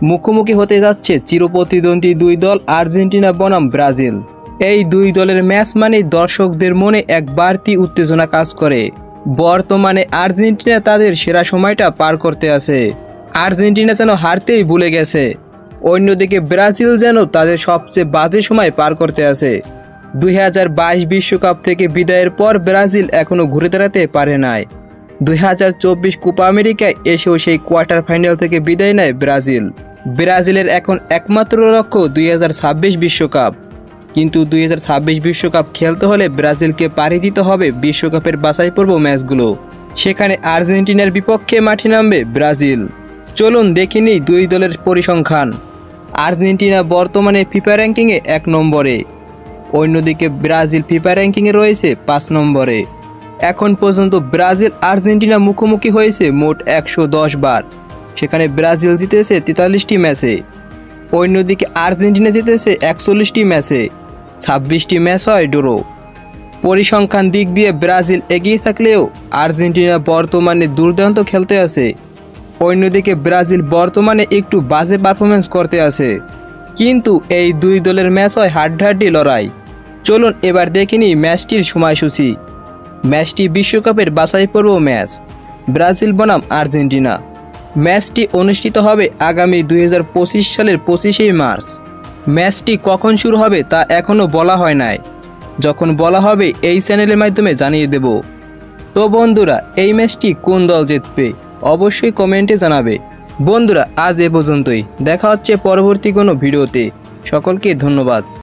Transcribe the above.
মুখোমুখি হতে যাচ্ছে চিরপ্রতিদ্বন্দ্বী দুই দল আর্জেন্টিনা বনাম ব্রাজিল। এই দুই দলের ম্যাচ মানে দর্শকদের মনে এক বাড়তি উত্তেজনা কাজ করে। বর্তমানে আর্জেন্টিনা তাদের সেরা সময়টা পার করতে আছে। আর্জেন্টিনা যেন হারতেই ভুলে গেছে, অন্যদিকে ব্রাজিল যেন তাদের সবচেয়ে বাজে সময় পার করতে আছে। 2022 বিশ্বকাপ থেকে বিদায়ের পর ব্রাজিল এখনও ঘুরে দাঁড়াতে পারে নাই। 2024 কোপা আমেরিকায় এসেও সেই কোয়ার্টার ফাইনাল থেকে বিদায় নেয় ব্রাজিল। ব্রাজিলের এখন একমাত্র লক্ষ্য 2026 বিশ্বকাপ। কিন্তু 2026 বিশ্বকাপ খেলতে হলে ব্রাজিলকে পাড়ি দিতে হবে বিশ্বকাপের বাছাই পর্ব ম্যাচগুলো। সেখানে আর্জেন্টিনার বিপক্ষে মাঠে নামবে ব্রাজিল। চলুন দেখে নিই দুই দলের পরিসংখ্যান। আর্জেন্টিনা বর্তমানে ফিফা র্যাঙ্কিংয়ে 1 নম্বরে, অন্যদিকে ব্রাজিল ফিফা র্যাঙ্কিংয়ে রয়েছে 5 নম্বরে। এখন পর্যন্ত ব্রাজিল আর্জেন্টিনা মুখোমুখি হয়েছে মোট 110 বার। সেখানে ব্রাজিল জিতেছে 43টি ম্যাচে, অন্যদিকে আর্জেন্টিনা জিতেছে 41টি ম্যাচে, 26টি ম্যাচ হয় ড্র। পরিসংখ্যান দিক দিয়ে ব্রাজিল এগিয়ে থাকলেও আর্জেন্টিনা বর্তমানে দুর্দান্ত খেলতে আছে। অন্যদিকে ব্রাজিল বর্তমানে একটু বাজে পারফরমেন্স করতে আছে। কিন্তু এই দুই দলের ম্যাচ হয় হাড্ডাহাড্ডি লড়াই। চলুন এবার দেখে নিই ম্যাচটির সময়সূচি। ম্যাচটি বিশ্বকাপের বাছাই পর্ব ম্যাচ, ব্রাজিল বনাম আর্জেন্টিনা। ম্যাচটি অনুষ্ঠিত হবে আগামী 2025 সালের 25শে মার্চ। ম্যাচটি কখন শুরু হবে তা এখনও বলা হয় নাই, যখন বলা হবে এই চ্যানেলের মাধ্যমে জানিয়ে দেব। তো বন্ধুরা, এই ম্যাচটি কোন দল জিতবে অবশ্যই কমেন্টে জানাবে। বন্ধুরা, আজ এ পর্যন্তই। দেখা হচ্ছে পরবর্তী কোনো ভিডিওতে। সকলকে ধন্যবাদ।